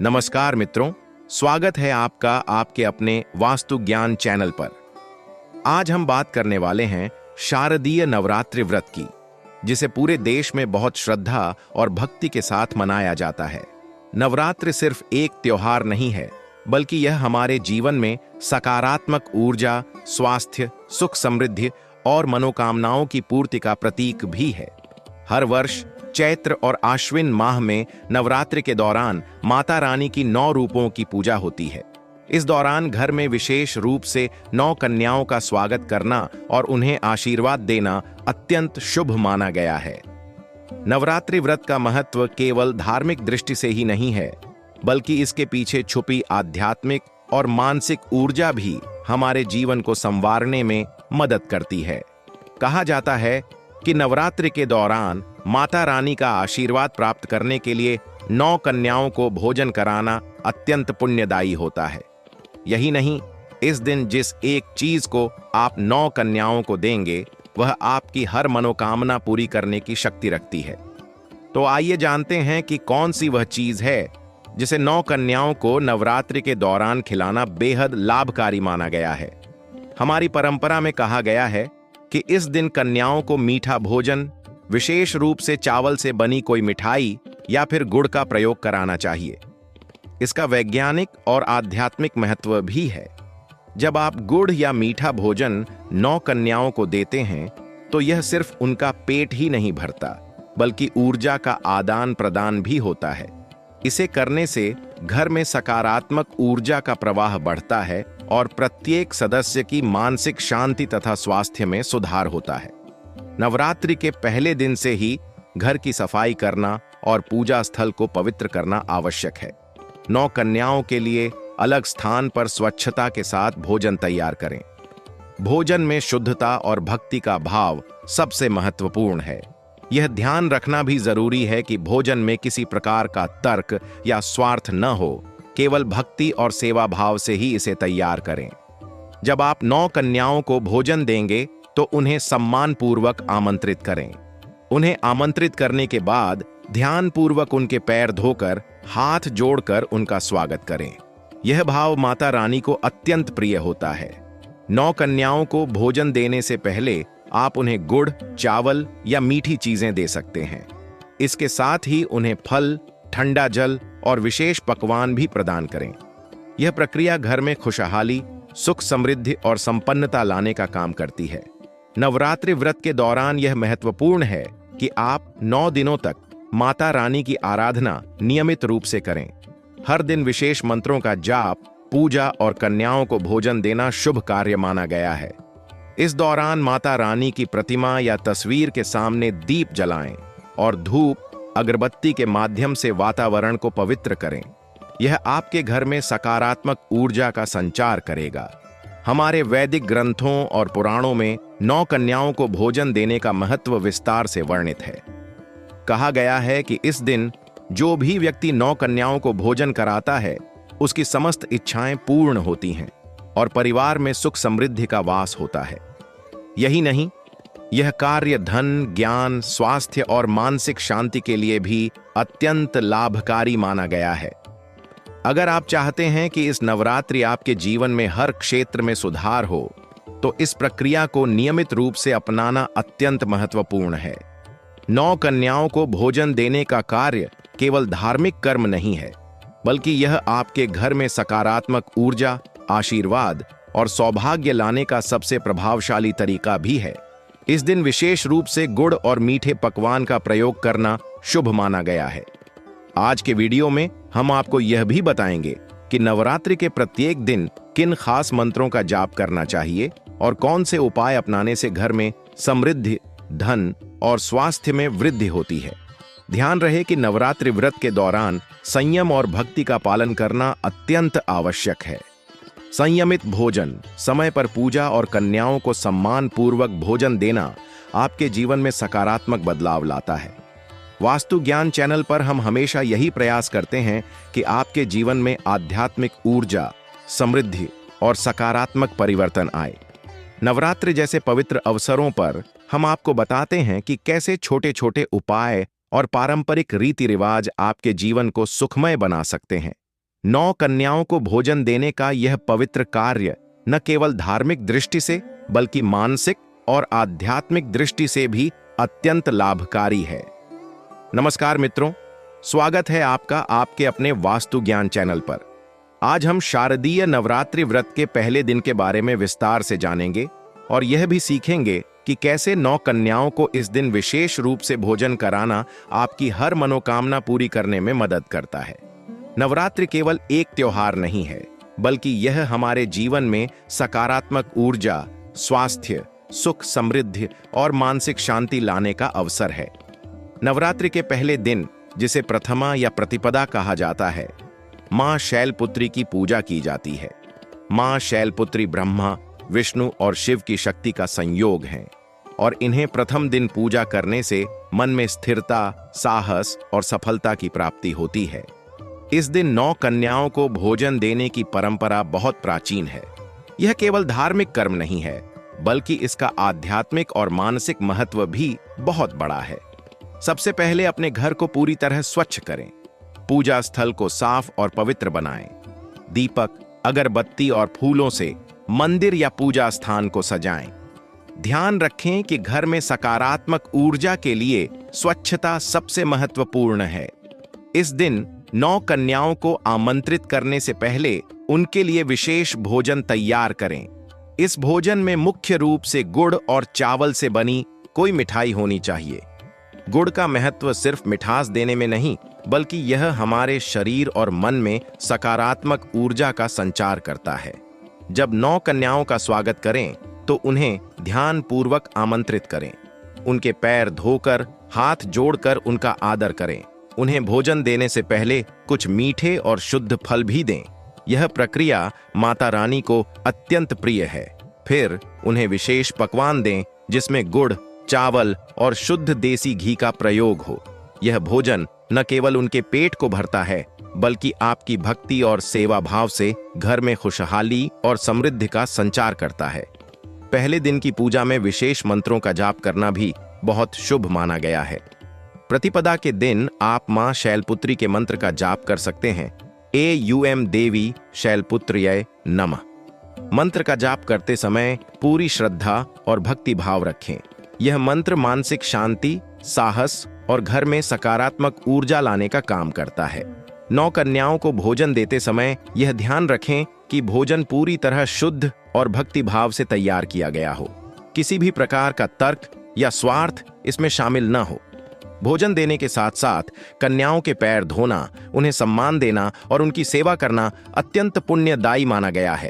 नमस्कार मित्रों, स्वागत है आपका आपके अपने वास्तु ज्ञान चैनल पर। आज हम बात करने वाले हैं शारदीय नवरात्रि व्रत की, जिसे पूरे देश में बहुत श्रद्धा और भक्ति के साथ मनाया जाता है। नवरात्रि सिर्फ एक त्योहार नहीं है, बल्कि यह हमारे जीवन में सकारात्मक ऊर्जा, स्वास्थ्य, सुख समृद्धि और मनोकामनाओं की पूर्ति का प्रतीक भी है। हर वर्ष चैत्र और आश्विन माह में नवरात्रि के दौरान माता रानी की 9 रूपों की पूजा होती है। इस दौरान घर में विशेष रूप से 9 कन्याओं का स्वागत करना और उन्हें आशीर्वाद देना अत्यंत शुभ माना गया है। नवरात्रि व्रत का महत्व केवल धार्मिक दृष्टि से ही नहीं है, बल्कि इसके पीछे छुपी आध्यात्मिक और मानसिक ऊर्जा भी हमारे जीवन को संवारने में मदद करती है। कहा जाता है कि नवरात्रि के दौरान माता रानी का आशीर्वाद प्राप्त करने के लिए 9 कन्याओं को भोजन कराना अत्यंत पुण्यदायी होता है। यही नहीं, इस दिन जिस एक चीज को आप 9 कन्याओं को देंगे, वह आपकी हर मनोकामना पूरी करने की शक्ति रखती है। तो आइए जानते हैं कि कौन सी वह चीज है जिसे 9 कन्याओं को नवरात्रि के दौरान खिलाना बेहद लाभकारी माना गया है। हमारी परंपरा में कहा गया है कि इस दिन कन्याओं को मीठा भोजन, विशेष रूप से चावल से बनी कोई मिठाई या फिर गुड़ का प्रयोग कराना चाहिए। इसका वैज्ञानिक और आध्यात्मिक महत्व भी है। जब आप गुड़ या मीठा भोजन 9 कन्याओं को देते हैं, तो यह सिर्फ उनका पेट ही नहीं भरता, बल्कि ऊर्जा का आदान प्रदान भी होता है। इसे करने से घर में सकारात्मक ऊर्जा का प्रवाह बढ़ता है और प्रत्येक सदस्य की मानसिक शांति तथा स्वास्थ्य में सुधार होता है। नवरात्रि के पहले दिन से ही घर की सफाई करना और पूजा स्थल को पवित्र करना आवश्यक है। 9 कन्याओं के लिए अलग स्थान पर स्वच्छता के साथ भोजन तैयार करें। भोजन में शुद्धता और भक्ति का भाव सबसे महत्वपूर्ण है। यह ध्यान रखना भी जरूरी है कि भोजन में किसी प्रकार का तर्क या स्वार्थ न हो, केवल भक्ति और सेवा भाव से ही इसे तैयार करें। जब आप 9 कन्याओं को भोजन देंगे, तो उन्हें सम्मानपूर्वक आमंत्रित करें। उन्हें आमंत्रित करने के बाद ध्यानपूर्वक उनके पैर धोकर, हाथ जोड़कर उनका स्वागत करें। यह भाव माता रानी को अत्यंत प्रिय होता है। 9 कन्याओं को भोजन देने से पहले आप उन्हें गुड़, चावल या मीठी चीजें दे सकते हैं। इसके साथ ही उन्हें फल, ठंडा जल और विशेष पकवान भी प्रदान करें। यह प्रक्रिया घर में खुशहाली, सुख समृद्धि और संपन्नता लाने का काम करती है। नवरात्रि व्रत के दौरान यह महत्वपूर्ण है कि आप 9 दिनों तक माता रानी की आराधना नियमित रूप से करें। हर दिन विशेष मंत्रों का जाप, पूजा और कन्याओं को भोजन देना शुभ कार्य माना गया है। इस दौरान माता रानी की प्रतिमा या तस्वीर के सामने दीप जलाएं और धूप, अगरबत्ती के माध्यम से वातावरण को पवित्र करें। यह आपके घर में सकारात्मक ऊर्जा का संचार करेगा। हमारे वैदिक ग्रंथों और पुराणों में 9 कन्याओं को भोजन देने का महत्व विस्तार से वर्णित है। कहा गया है कि इस दिन जो भी व्यक्ति 9 कन्याओं को भोजन कराता है, उसकी समस्त इच्छाएं पूर्ण होती हैं और परिवार में सुख समृद्धि का वास होता है। यही नहीं, यह कार्य धन, ज्ञान, स्वास्थ्य और मानसिक शांति के लिए भी अत्यंत लाभकारी माना गया है। अगर आप चाहते हैं कि इस नवरात्रि आपके जीवन में हर क्षेत्र में सुधार हो, तो इस प्रक्रिया को नियमित रूप से अपनाना अत्यंत महत्वपूर्ण है। 9 कन्याओं को भोजन देने का कार्य केवल धार्मिक कर्म नहीं है, बल्कि यह आपके घर में सकारात्मक ऊर्जा, आशीर्वाद और सौभाग्य लाने का सबसे प्रभावशाली तरीका भी है। इस दिन विशेष रूप से गुड़ और मीठे पकवान का प्रयोग करना शुभ माना गया है। आज के वीडियो में हम आपको यह भी बताएंगे कि नवरात्रि के प्रत्येक दिन किन खास मंत्रों का जाप करना चाहिए और कौन से उपाय अपनाने से घर में समृद्धि, धन और स्वास्थ्य में वृद्धि होती है। ध्यान रहे कि नवरात्रि व्रत के दौरान संयम और भक्ति का पालन करना अत्यंत आवश्यक है। संयमित भोजन, समय पर पूजा और कन्याओं को सम्मान पूर्वक भोजन देना आपके जीवन में सकारात्मक बदलाव लाता है। वास्तु ज्ञान चैनल पर हम हमेशा यही प्रयास करते हैं कि आपके जीवन में आध्यात्मिक ऊर्जा, समृद्धि और सकारात्मक परिवर्तन आए। नवरात्रि जैसे पवित्र अवसरों पर हम आपको बताते हैं कि कैसे छोटे छोटे उपाय और पारंपरिक रीति रिवाज आपके जीवन को सुखमय बना सकते हैं। 9 कन्याओं को भोजन देने का यह पवित्र कार्य न केवल धार्मिक दृष्टि से बल्कि मानसिक और आध्यात्मिक दृष्टि से भी अत्यंत लाभकारी है। नमस्कार मित्रों, स्वागत है आपका आपके अपने वास्तु ज्ञान चैनल पर। आज हम शारदीय नवरात्रि व्रत के पहले दिन के बारे में विस्तार से जानेंगे और यह भी सीखेंगे कि कैसे 9 कन्याओं को इस दिन विशेष रूप से भोजन कराना आपकी हर मनोकामना पूरी करने में मदद करता है। नवरात्रि केवल एक त्योहार नहीं है, बल्कि यह हमारे जीवन में सकारात्मक ऊर्जा, स्वास्थ्य, सुख, समृद्धि और मानसिक शांति लाने का अवसर है। नवरात्रि के पहले दिन, जिसे प्रथमा या प्रतिपदा कहा जाता है, मां शैलपुत्री की पूजा की जाती है। मां शैलपुत्री ब्रह्मा, विष्णु और शिव की शक्ति का संयोग है और इन्हें प्रथम दिन पूजा करने से मन में स्थिरता, साहस और सफलता की प्राप्ति होती है। इस दिन 9 कन्याओं को भोजन देने की परंपरा बहुत प्राचीन है। यह केवल धार्मिक कर्म नहीं है, बल्कि इसका आध्यात्मिक और मानसिक महत्व भी बहुत बड़ा है। सबसे पहले अपने घर को पूरी तरह स्वच्छ करें। पूजा स्थल को साफ और पवित्र बनाएं। दीपक, अगरबत्ती और फूलों से मंदिर या पूजा स्थान को सजाएं। ध्यान रखें कि घर में सकारात्मक ऊर्जा के लिए स्वच्छता सबसे महत्वपूर्ण है। इस दिन 9 कन्याओं को आमंत्रित करने से पहले उनके लिए विशेष भोजन तैयार करें। इस भोजन में मुख्य रूप से गुड़ और चावल से बनी कोई मिठाई होनी चाहिए। गुड़ का महत्व सिर्फ मिठास देने में नहीं, बल्कि यह हमारे शरीर और मन में सकारात्मक ऊर्जा का संचार करता है। जब 9 कन्याओं का स्वागत करें तो उन्हें ध्यानपूर्वक आमंत्रित करें। उनके पैर धोकर, हाथ जोड़कर उनका आदर करें। उन्हें भोजन देने से पहले कुछ मीठे और शुद्ध फल भी दें। यह प्रक्रिया माता रानी को अत्यंत प्रिय है। फिर उन्हें विशेष पकवान दें जिसमें गुड़, चावल और शुद्ध देसी घी का प्रयोग हो। यह भोजन न केवल उनके पेट को भरता है, बल्कि आपकी भक्ति और सेवा भाव से घर में खुशहाली और समृद्धि का संचार करता है। पहले दिन की पूजा में विशेष मंत्रों का जाप करना भी बहुत शुभ माना गया है। प्रतिपदा के दिन आप मां शैलपुत्री के मंत्र का जाप कर सकते हैं। एयूएम देवी शैलपुत्र्यै नमः। मंत्र का जाप करते समय पूरी श्रद्धा और भक्ति भाव रखें। यह मंत्र मानसिक शांति, साहस और घर में सकारात्मक ऊर्जा लाने का काम करता है। 9 कन्याओं को भोजन देते समय यह ध्यान रखें कि भोजन पूरी तरह शुद्ध और भक्ति भाव से तैयार किया गया हो। किसी भी प्रकार का तर्क या स्वार्थ इसमें शामिल न हो। भोजन देने के साथ साथ कन्याओं के पैर धोना, उन्हें सम्मान देना और उनकी सेवा करना अत्यंत पुण्यदायी माना गया है।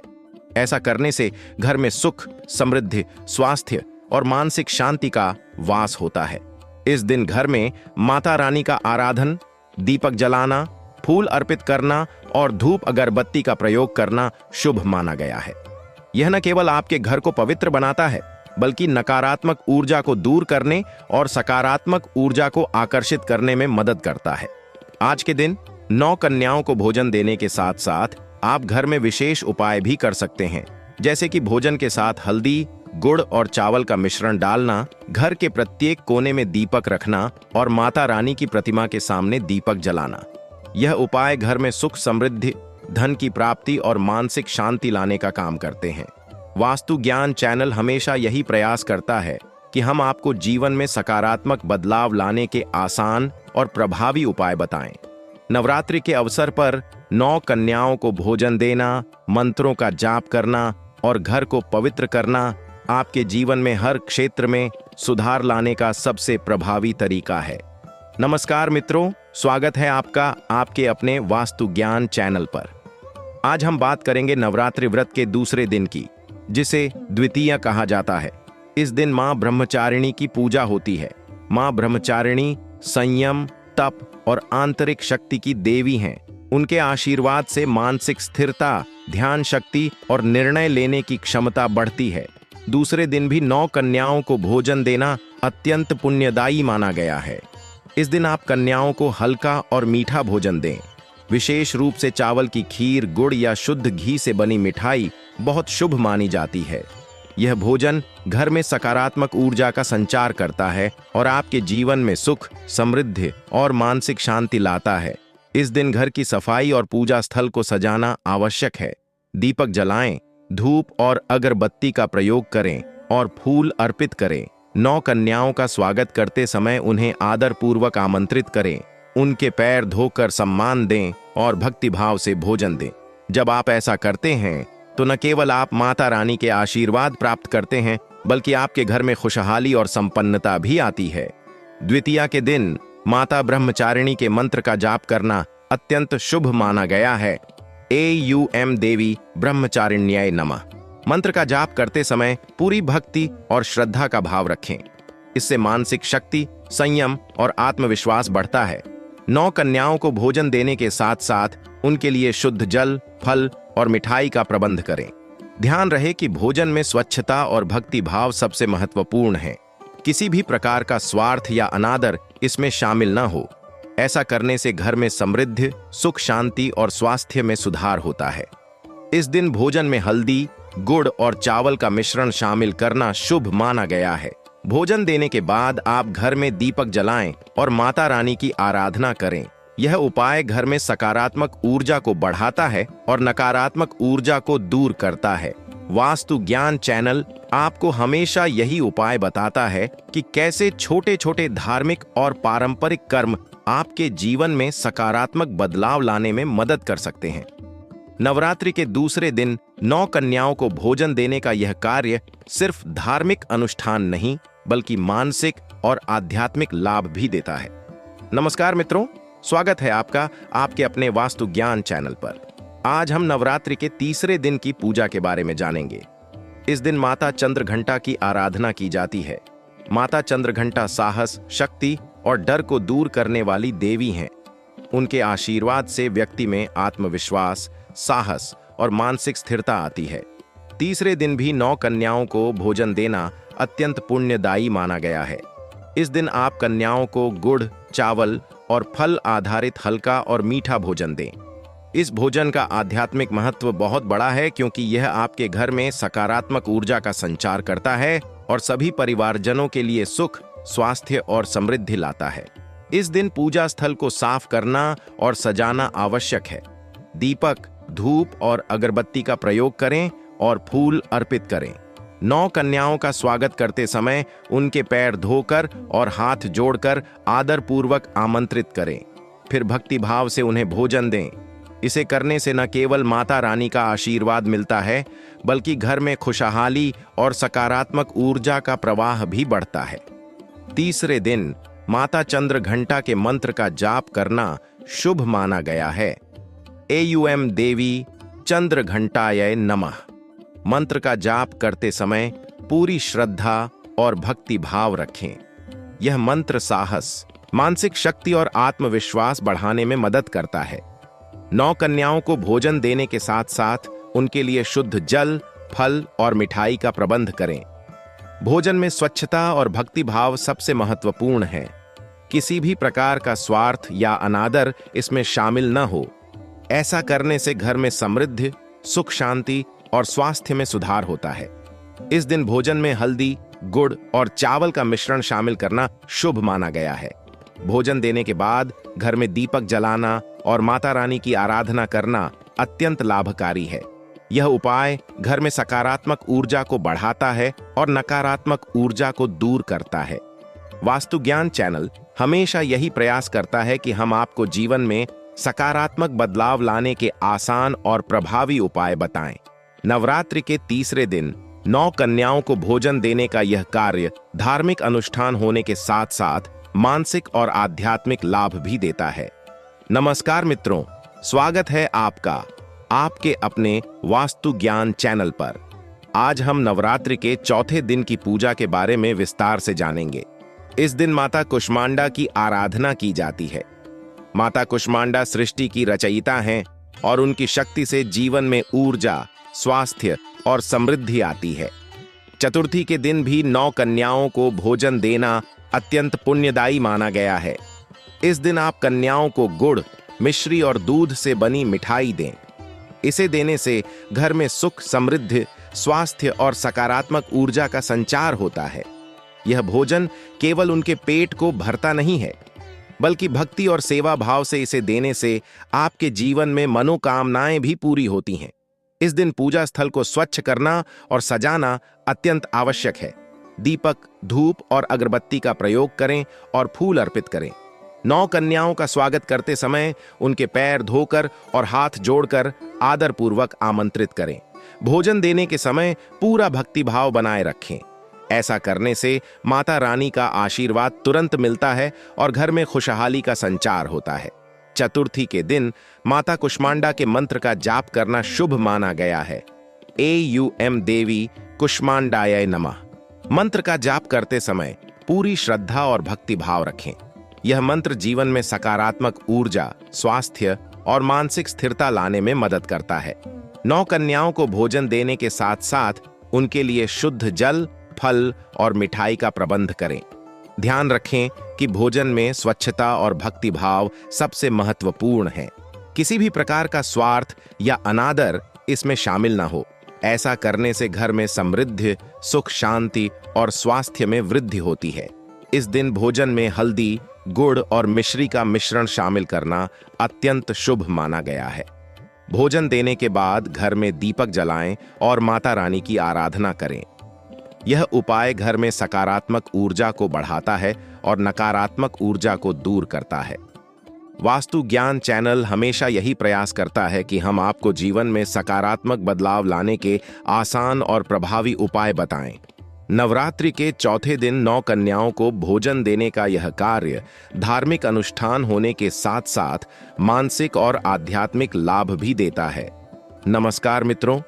ऐसा करने से घर में सुख, समृद्धि, स्वास्थ्य और मानसिक शांति का वास होता है। इस दिन घर में माता रानी का आराधन, दीपक जलाना, फूल अर्पित करना और धूप अगरबत्ती का प्रयोग करना शुभ माना गया है। यह न केवल आपके घर को पवित्र बनाता है, बल्कि नकारात्मक ऊर्जा को दूर करने और सकारात्मक ऊर्जा को आकर्षित करने में मदद करता है। आज के दिन 9 कन्याओं को भोजन देने के साथ साथ आप घर में विशेष उपाय भी कर सकते हैं, जैसे कि भोजन के साथ हल्दी, गुड़ और चावल का मिश्रण डालना, घर के प्रत्येक कोने में दीपक रखना और माता रानी की प्रतिमा के सामने दीपक जलाना। यह उपाय घर में सुख, समृद्धि, धन की प्राप्ति और मानसिक शांति लाने का काम करते हैं। वास्तु ज्ञान चैनल हमेशा यही प्रयास करता है कि हम आपको जीवन में सकारात्मक बदलाव लाने के आसान और प्रभावी उपाय बताएं। नवरात्रि के अवसर पर 9 कन्याओं को भोजन देना, मंत्रों का जाप करना और घर को पवित्र करना आपके जीवन में हर क्षेत्र में सुधार लाने का सबसे प्रभावी तरीका है। नमस्कार मित्रों, स्वागत है आपका आपके अपने वास्तु ज्ञान चैनल पर। आज हम बात करेंगे नवरात्रि व्रत के दूसरे दिन की, जिसे द्वितीया कहा जाता है। इस दिन मां ब्रह्मचारिणी की पूजा होती है। मां ब्रह्मचारिणी संयम, तप और आंतरिक शक्ति की देवी हैं। उनके आशीर्वाद से मानसिक स्थिरता, ध्यान शक्ति और निर्णय लेने की क्षमता बढ़ती है। दूसरे दिन भी 9 कन्याओं को भोजन देना अत्यंत पुण्यदायी माना गया है। इस दिन आप कन्याओं को हल्का और मीठा भोजन दें। विशेष रूप से चावल की खीर, गुड़ या शुद्ध घी से बनी मिठाई बहुत शुभ मानी जाती है। यह भोजन घर में सकारात्मक ऊर्जा का संचार करता है और आपके जीवन में सुख, समृद्धि और मानसिक शांति लाता है। इस दिन घर की सफाई और पूजा स्थल को सजाना आवश्यक है। दीपक जलाएं, धूप और अगरबत्ती का प्रयोग करें और फूल अर्पित करें। 9 कन्याओं का स्वागत करते समय उन्हें आदर पूर्वक आमंत्रित करें, उनके पैर धोकर सम्मान दें और भक्तिभाव से भोजन दें। जब आप ऐसा करते हैं तो न केवल आप माता रानी के आशीर्वाद प्राप्त करते हैं, बल्कि आपके घर में खुशहाली और संपन्नता भी आती है। द्वितीया के दिन माता ब्रह्मचारिणी के मंत्र का जाप करना अत्यंत शुभ माना गया है। एयूएम देवी ब्रह्मचारिण्याय नमः मंत्र का जाप करते समय पूरी भक्ति और श्रद्धा का भाव रखें। इससे मानसिक शक्ति, संयम और आत्मविश्वास बढ़ता है। 9 कन्याओं को भोजन देने के साथ साथ उनके लिए शुद्ध जल, फल और मिठाई का प्रबंध करें। ध्यान रहे कि भोजन में स्वच्छता और भक्ति भाव सबसे महत्वपूर्ण है। किसी भी प्रकार का स्वार्थ या अनादर इसमें शामिल न हो। ऐसा करने से घर में समृद्धि, सुख, शांति और स्वास्थ्य में सुधार होता है। इस दिन भोजन में हल्दी, गुड़ और चावल का मिश्रण शामिल करना शुभ माना गया है। भोजन देने के बाद आप घर में दीपक जलाएं और माता रानी की आराधना करें। यह उपाय घर में सकारात्मक ऊर्जा को बढ़ाता है और नकारात्मक ऊर्जा को दूर करता है। वास्तु ज्ञान चैनल आपको हमेशा यही उपाय बताता है कि कैसे छोटे छोटे धार्मिक और पारंपरिक कर्म आपके जीवन में सकारात्मक बदलाव लाने में मदद कर सकते हैं। नवरात्रि के दूसरे दिन 9 कन्याओं को भोजन देने का यह कार्य सिर्फ धार्मिक अनुष्ठान नहीं, बल्कि मानसिक और आध्यात्मिक लाभ भी देता है। नमस्कार मित्रों, स्वागत है आपका आपके अपने वास्तु ज्ञान चैनल पर। आज हम नवरात्रि के तीसरे दिन की पूजा के बारे में जानेंगे। इस दिन माता चंद्रघंटा की आराधना की जाती है। माता चंद्रघंटा साहस, शक्ति और डर को दूर करने वाली देवी हैं। उनके आशीर्वाद से व्यक्ति में आत्मविश्वास, साहस और मानसिक स्थिरता आती है। तीसरे दिन भी 9 कन्याओं को भोजन देना अत्यंत पुण्यदायी माना गया है। इस दिन आप कन्याओं को गुड़, चावल और फल आधारित हल्का और मीठा भोजन दें। इस भोजन का आध्यात्मिक महत्व बहुत बड़ा है, क्योंकि यह आपके घर में सकारात्मक ऊर्जा का संचार करता है और सभी परिवारजनों के लिए सुख, स्वास्थ्य और समृद्धि लाता है। इस दिन पूजा स्थल को साफ करना और सजाना आवश्यक है। दीपक, धूप और अगरबत्ती का प्रयोग करें और फूल अर्पित करें। 9 कन्याओं का स्वागत करते समय उनके पैर धोकर और हाथ जोड़कर आदर पूर्वक आमंत्रित करें। फिर भक्ति भाव से उन्हें भोजन दें। इसे करने से न केवल माता रानी का आशीर्वाद मिलता है, बल्कि घर में खुशहाली और सकारात्मक ऊर्जा का प्रवाह भी बढ़ता है। तीसरे दिन माता चंद्रघंटा के मंत्र का जाप करना शुभ माना गया है। एयूएम देवी चंद्रघंटाय नमः मंत्र का जाप करते समय पूरी श्रद्धा और भक्ति भाव रखें। यह मंत्र साहस, मानसिक शक्ति और आत्मविश्वास बढ़ाने में मदद करता है। 9 कन्याओं को भोजन देने के साथ साथ उनके लिए शुद्ध जल, फल और मिठाई का प्रबंध करें। भोजन में स्वच्छता और भक्ति भाव सबसे महत्वपूर्ण है। किसी भी प्रकार का स्वार्थ या अनादर इसमें शामिल न हो। ऐसा करने से घर में समृद्धि, सुख, शांति और स्वास्थ्य में सुधार होता है। इस दिन भोजन में हल्दी, गुड़ और चावल का मिश्रण शामिल करना शुभ माना गया है। भोजन देने के बाद घर में दीपक जलाना और माता रानी की आराधना करना अत्यंत लाभकारी है। यह उपाय घर में सकारात्मक ऊर्जा को बढ़ाता है और नकारात्मक ऊर्जा को दूर करता है। वास्तु ज्ञान चैनल हमेशा यही प्रयास करता है कि हम आपको जीवन में सकारात्मक बदलाव लाने के आसान और प्रभावी उपाय बताएं। नवरात्रि के तीसरे दिन 9 कन्याओं को भोजन देने का यह कार्य धार्मिक अनुष्ठान होने के साथ साथ मानसिक और आध्यात्मिक लाभ भी देता है। नमस्कार मित्रों, स्वागत है आपका आपके अपने वास्तु ज्ञान चैनल पर। आज हम नवरात्रि के चौथे दिन की पूजा के बारे में विस्तार से जानेंगे। इस दिन माता कुष्मांडा की आराधना की जाती है। माता कुष्मांडा सृष्टि की रचयिता हैं और उनकी शक्ति से जीवन में ऊर्जा, स्वास्थ्य और समृद्धि आती है। चतुर्थी के दिन भी 9 कन्याओं को भोजन देना अत्यंत पुण्यदायी माना गया है। इस दिन आप कन्याओं को गुड़, मिश्री और दूध से बनी मिठाई दें। इसे देने से घर में सुख, समृद्धि, स्वास्थ्य और सकारात्मक ऊर्जा का संचार होता है। यह भोजन केवल उनके पेट को भरता नहीं है, बल्कि भक्ति और सेवा भाव से इसे देने से आपके जीवन में मनोकामनाएं भी पूरी होती हैं। इस दिन पूजा स्थल को स्वच्छ करना और सजाना अत्यंत आवश्यक है। दीपक, धूप और अगरबत्ती का प्रयोग करें और फूल अर्पित करें। 9 कन्याओं का स्वागत करते समय उनके पैर धोकर और हाथ जोड़कर आदरपूर्वक आमंत्रित करें। भोजन देने के समय पूरा भक्ति भाव बनाए रखें। ऐसा करने से माता रानी का आशीर्वाद तुरंत मिलता है और घर में खुशहाली का संचार होता है। चतुर्थी के दिन माता कुष्मांडा के मंत्र का जाप करना शुभ माना गया है। AUM देवी कुष्मांडाय नमः मंत्र का जाप करते समय पूरी श्रद्धा और भक्ति भाव रखें। यह मंत्र जीवन में सकारात्मक ऊर्जा, स्वास्थ्य और मानसिक स्थिरता लाने में मदद करता है। 9 कन्याओं को भोजन देने के साथ साथ उनके लिए शुद्ध जल, फल और मिठाई का प्रबंध करें। ध्यान रखें कि भोजन में स्वच्छता और भक्ति भाव सबसे महत्वपूर्ण है। किसी भी प्रकार का स्वार्थ या अनादर इसमें शामिल ना हो। ऐसा करने से घर में समृद्धि, सुख, शांति और स्वास्थ्य में वृद्धि होती है। इस दिन भोजन में हल्दी, गुड़ और मिश्री का मिश्रण शामिल करना अत्यंत शुभ माना गया है। भोजन देने के बाद घर में दीपक जलाएं और माता रानी की आराधना करें। यह उपाय घर में सकारात्मक ऊर्जा को बढ़ाता है और नकारात्मक ऊर्जा को दूर करता है। वास्तु ज्ञान चैनल हमेशा यही प्रयास करता है कि हम आपको जीवन में सकारात्मक बदलाव लाने के आसान और प्रभावी उपाय बताएं। नवरात्रि के चौथे दिन 9 कन्याओं को भोजन देने का यह कार्य धार्मिक अनुष्ठान होने के साथ साथ मानसिक और आध्यात्मिक लाभ भी देता है। नमस्कार मित्रों,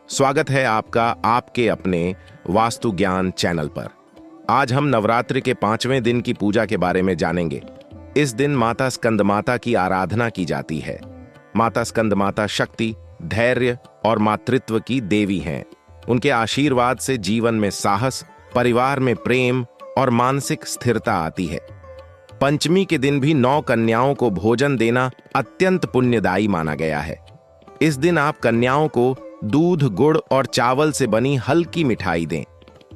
स्वागत है आपका आपके अपने वास्तु ज्ञान चैनल पर। आज हम नवरात्रि के 5वें दिन की पूजा के बारे में जानेंगे। इस दिन माता स्कंदमाता की आराधना की जाती है। माता स्कंदमाता शक्ति, धैर्य और मातृत्व की देवी हैं। उनके आशीर्वाद से जीवन में साहस, परिवार में प्रेम और मानसिक स्थिरता आती है। पंचमी के दिन भी 9 कन्याओं को भोजन देना अत्यंत पुण्यदायी माना गया है। इस दिन आप कन्याओं को दूध, गुड़ और चावल से बनी हल्की मिठाई दें।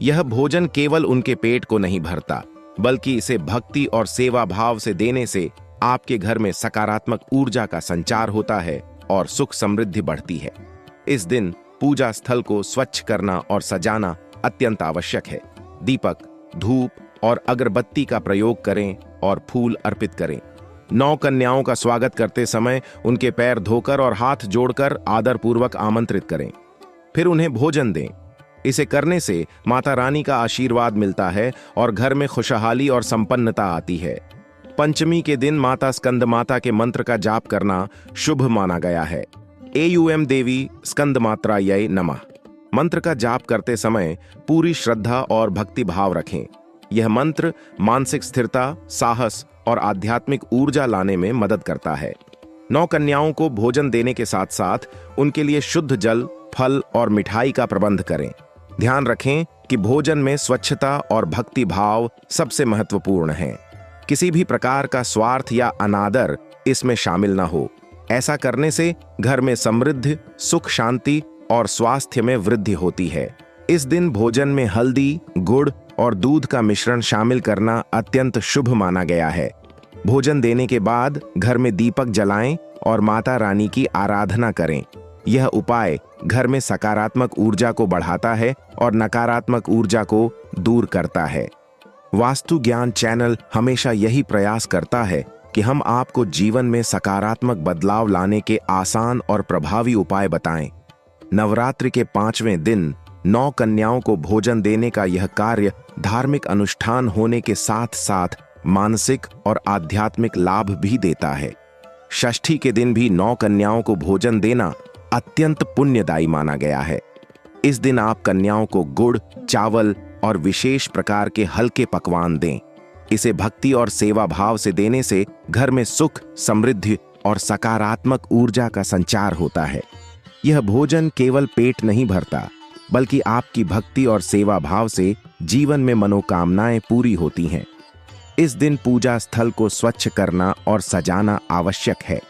यह भोजन केवल उनके पेट को नहीं भरता, बल्कि इसे भक्ति और सेवा भाव से देने से आपके घर में सकारात्मक ऊर्जा का संचार होता है और सुख समृद्धि बढ़ती है। इस दिन पूजा स्थल को स्वच्छ करना और सजाना अत्यंत आवश्यक है। दीपक, धूप और अगरबत्ती का प्रयोग करें और फूल अर्पित करें। 9 कन्याओं का स्वागत करते समय उनके पैर धोकर और हाथ जोड़कर आदरपूर्वक आमंत्रित करें। फिर उन्हें भोजन दें। इसे करने से माता रानी का आशीर्वाद मिलता है और घर में खुशहाली और संपन्नता आती है। पंचमी के दिन माता स्कंदमाता के मंत्र का जाप करना शुभ माना गया है। AUM देवी स्कंदमात्रायै नमः मंत्र का जाप करते समय पूरी श्रद्धा और भक्ति भाव रखें। यह मंत्र मानसिक स्थिरता, साहस और आध्यात्मिक ऊर्जा लाने में मदद करता है। 9 कन्याओं को भोजन देने के साथ साथ उनके लिए शुद्ध जल, फल और मिठाई का प्रबंध करें। ध्यान रखें कि भोजन में स्वच्छता और भक्ति भाव सबसे महत्वपूर्ण है। किसी भी प्रकार का स्वार्थ या अनादर इसमें शामिल न हो। ऐसा करने से घर में समृद्धि, सुख, शांति और स्वास्थ्य में वृद्धि होती है। इस दिन भोजन में हल्दी, गुड़ और दूध का मिश्रण शामिल करना अत्यंत शुभ माना गया है। भोजन देने के बाद घर में दीपक जलाएं और माता रानी की आराधना करें। यह उपाय घर में सकारात्मक ऊर्जा को बढ़ाता है और नकारात्मक ऊर्जा को दूर करता है। वास्तु ज्ञान चैनल हमेशा यही प्रयास करता है कि हम आपको जीवन में सकारात्मक बदलाव लाने के आसान और प्रभावी उपाय बताएं। नवरात्रि के 5वें दिन 9 कन्याओं को भोजन देने का यह कार्य धार्मिक अनुष्ठान होने के साथ साथ मानसिक और आध्यात्मिक लाभ भी देता है। षष्ठी के दिन भी 9 कन्याओं को भोजन देना अत्यंत पुण्यदायी माना गया है। इस दिन आप कन्याओं को गुड़, चावल और विशेष प्रकार के हल्के पकवान दें। इसे भक्ति और सेवा भाव से देने से घर में सुख, समृद्धि और सकारात्मक ऊर्जा का संचार होता है। यह भोजन केवल पेट नहीं भरता, बल्कि आपकी भक्ति और सेवा भाव से जीवन में मनोकामनाएं पूरी होती हैं। इस दिन पूजा स्थल को स्वच्छ करना और सजाना आवश्यक है।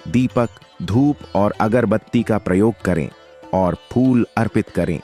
दीपक, धूप और अगरबत्ती का प्रयोग करें और फूल अर्पित करें।